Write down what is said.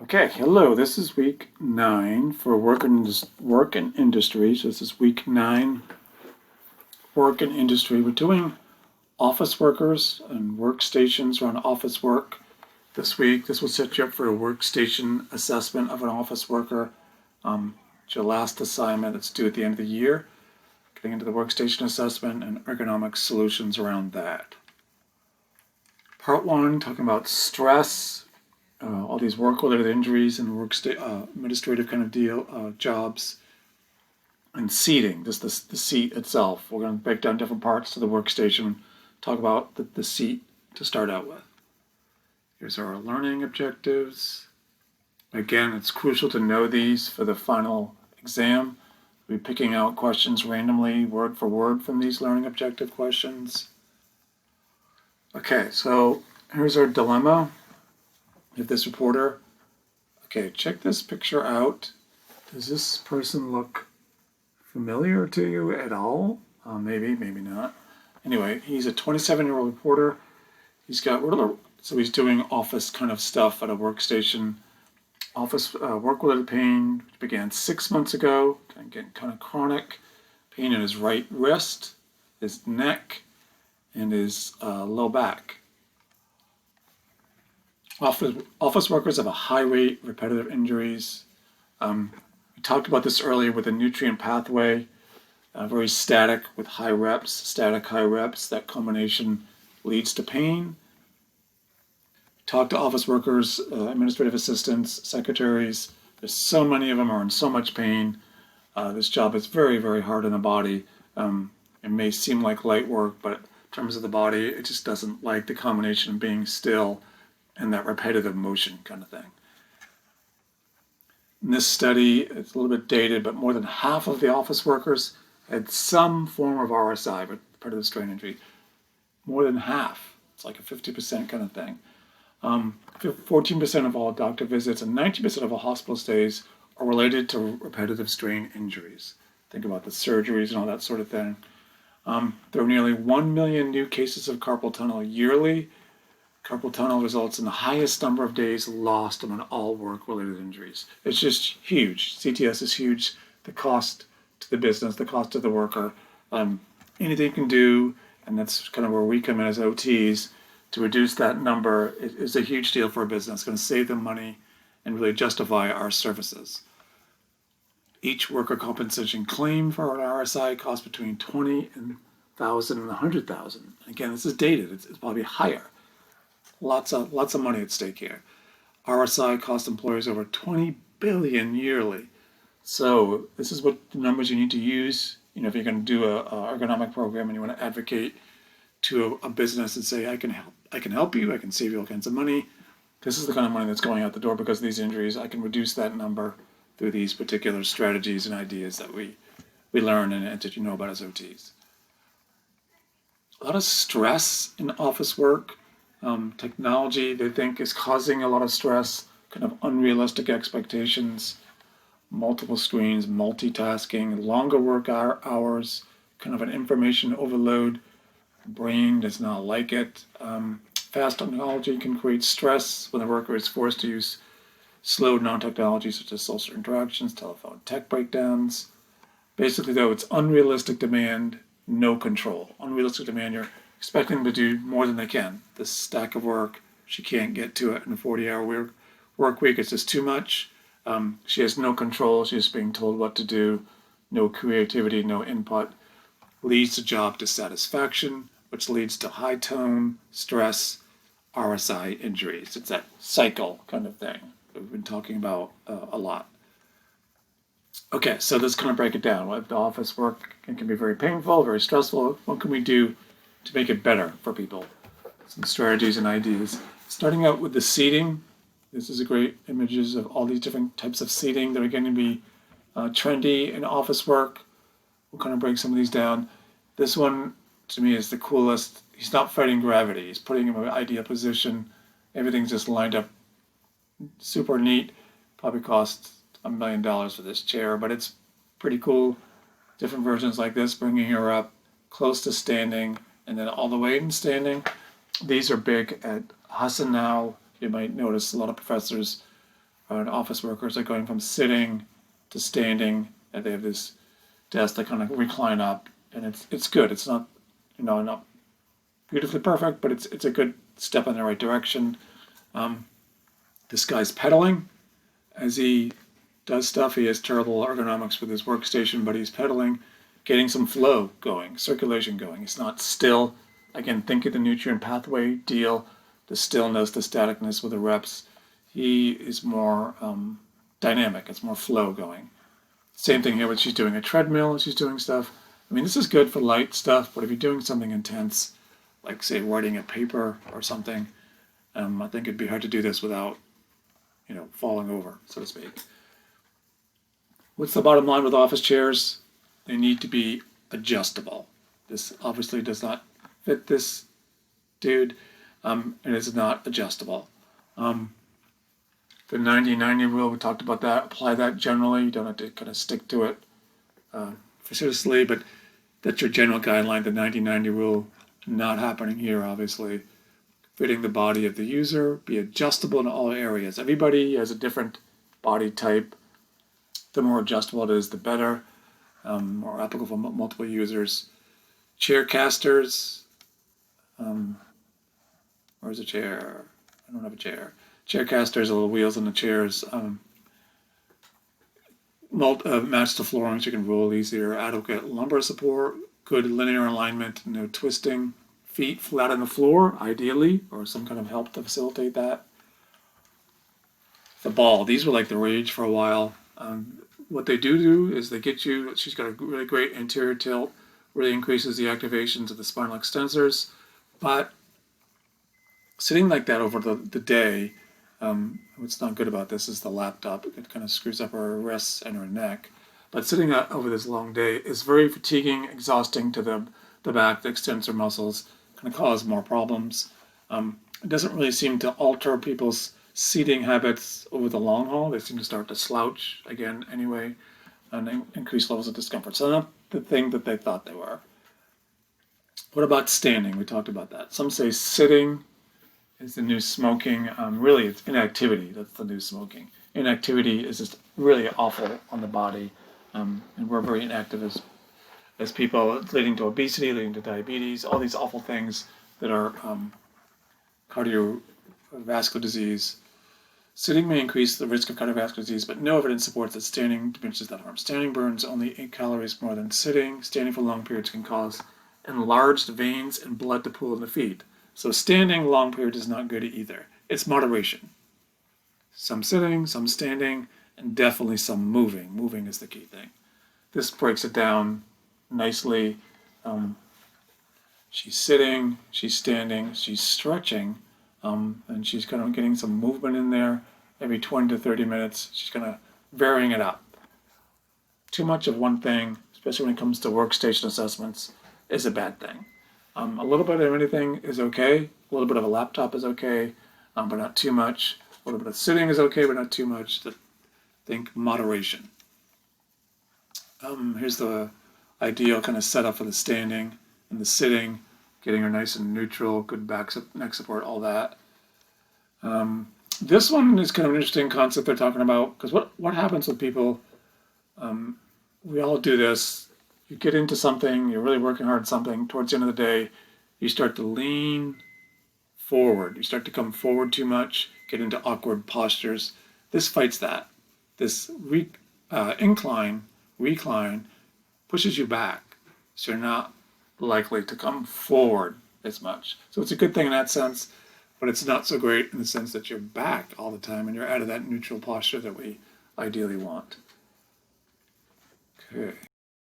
Okay, hello. This is week 9 for work and industry. So this is week 9, work and industry. We're doing office workers and workstations around office work this week. This will set you up for a workstation assessment of an office worker. It's your last assignment. It's due at the end of the year. Getting into the workstation assessment and ergonomic solutions around that. Part 1, talking about stress, all these work-related injuries and administrative kind of jobs, and seating, just the seat itself. We're going to break down different parts to the workstation, talk about the seat to start out with. Here's our learning objectives. Again, it's crucial to know these for the final exam. We'll be picking out questions randomly, word for word, from these learning objective questions. Okay, so here's our dilemma. If this reporter, okay, check this picture out. Does this person look familiar to you at all? Maybe, maybe not. Anyway, he's a 27-year-old reporter. He's got so he's doing office kind of stuff at a workstation. Office work-related pain, which began 6 months ago, getting kind of chronic pain in his right wrist, his neck, and his low back. Office workers have a high rate of repetitive injuries. We talked about this earlier with the nutrient pathway, very static with high reps, static high reps. That combination leads to pain. Talk to office workers, administrative assistants, secretaries. There's so many of them are in so much pain. This job is very, very hard on the body. It may seem like light work, but in terms of the body, it just doesn't like the combination of being still and that repetitive motion kind of thing. In this study, it's a little bit dated, but more than half of the office workers had some form of RSI, repetitive strain injury. More than half. It's like a 50% kind of thing. 14% of all doctor visits and 90% of all hospital stays are related to repetitive strain injuries. Think about the surgeries and all that sort of thing. There are nearly 1 million new cases of carpal tunnel yearly. Carpal tunnel results in the highest number of days lost among all work-related injuries. It's just huge. CTS is huge. The cost to the business, the cost to the worker, anything you can do, and that's kind of where we come in as OTs, to reduce that number is a huge deal for a business. It's going to save them money and really justify our services. Each worker compensation claim for an RSI costs between $20,000 and $100,000. Again, this is dated. It's probably higher. Lots of money at stake here. RSI costs employers over $20 billion yearly. So this is what the numbers you need to use. If you're going to do a ergonomic program and you want to advocate to a business and say, I can help you, I can save you all kinds of money. This is the kind of money that's going out the door because of these injuries. I can reduce that number through these particular strategies and ideas that we learn and that you know about as OTs. A lot of stress in office work. Technology, they think, is causing a lot of stress, kind of unrealistic expectations, multiple screens, multitasking, longer work hours, kind of an information overload. Brain does not like it. Fast technology can create stress when the worker is forced to use slow non-technology such as social interactions, telephone tech breakdowns. Basically, though, it's unrealistic demand, no control. Unrealistic demand, you're expecting them to do more than they can. This stack of work, she can't get to it in a 40-hour work week. It's just too much. She has no control. She's being told what to do. No creativity, no input. Leads the job dissatisfaction, which leads to high tone, stress, RSI injuries. It's that cycle kind of thing that we've been talking about a lot. Okay, so let's kind of break it down. The office work can be very painful, very stressful. What can we do to make it better for people? Some strategies and ideas. Starting out with the seating. This is a great images of all these different types of seating that are going to be trendy in office work. We'll kind of break some of these down. This one, to me, is the coolest. He's not fighting gravity. He's putting him in an ideal position. Everything's just lined up super neat. Probably cost $1 million for this chair, but it's pretty cool. Different versions like this, bringing her up close to standing and then all the way in standing. These are big at Hassan now. You might notice a lot of professors office workers are going from sitting to standing, and they have this desk that kind of recline up, and it's good. It's not, not beautifully perfect, but it's a good step in the right direction. This guy's pedaling as he does stuff. He has terrible ergonomics with his workstation, but he's pedaling, getting some flow going, circulation going. It's not still. Again, think of the nutrient pathway deal, the stillness, the staticness with the reps. He is more dynamic. It's more flow going. Same thing here when she's doing a treadmill, she's doing stuff. I mean, this is good for light stuff, but if you're doing something intense, like say writing a paper or something, I think it'd be hard to do this without, falling over, so to speak. What's the bottom line with office chairs? They need to be adjustable. This obviously does not fit this dude, and it's not adjustable. The 90-90 rule, we talked about that. Apply that generally. You don't have to kind of stick to it facetiously, but that's your general guideline. The 90-90 rule, not happening here, obviously. Fitting the body of the user, be adjustable in all areas. Everybody has a different body type. The more adjustable it is, the better. More applicable for multiple users. Chair casters. Where's a chair? I don't have a chair. Chair casters, little wheels on the chairs. Match the floorings, so you can roll easier. Adequate lumbar support. Good linear alignment, no twisting. Feet flat on the floor, ideally, or some kind of help to facilitate that. The ball, these were like the rage for a while. What they do is they get you, she's got a really great anterior tilt, really increases the activations of the spinal extensors, but sitting like that over the day, what's not good about this is the laptop. It kind of screws up her wrists and her neck. But sitting over this long day is very fatiguing, exhausting to the back, the extensor muscles, going to cause more problems. It doesn't really seem to alter people's seating habits over the long haul. They seem to start to slouch again anyway and increase levels of discomfort. So not the thing that they thought they were. What about standing? We talked about that. Some say sitting is the new smoking. Really, it's inactivity that's the new smoking. Inactivity is just really awful on the body, and we're very inactive as people. It's leading to obesity, leading to diabetes, all these awful things that are cardiovascular disease. Sitting may increase the risk of cardiovascular disease, but no evidence supports that standing diminishes that harm. Standing burns only 8 calories more than sitting. Standing for long periods can cause enlarged veins and blood to pool in the feet. So standing long periods is not good either. It's moderation. Some sitting, some standing, and definitely some moving. Moving is the key thing. This breaks it down nicely. She's sitting, she's standing, she's stretching, and she's kind of getting some movement in there every 20 to 30 minutes. She's kind of varying it up. Too much of one thing, especially when it comes to workstation assessments, is a bad thing. A little bit of anything is okay. A little bit of a laptop is okay, but not too much. A little bit of sitting is okay, but not too much. Think moderation. Here's the ideal kind of setup for the standing and the sitting, getting her nice and neutral, good neck support, all that. This one is kind of an interesting concept they're talking about, because what happens with people, we all do this. You get into something, you're really working hard at something, towards the end of the day, you start to lean forward. You start to come forward too much, get into awkward postures. This fights that. This incline, recline, pushes you back, so you're not likely to come forward as much. So it's a good thing in that sense, but it's not so great in the sense that you're back all the time and you're out of that neutral posture that we ideally want. Okay.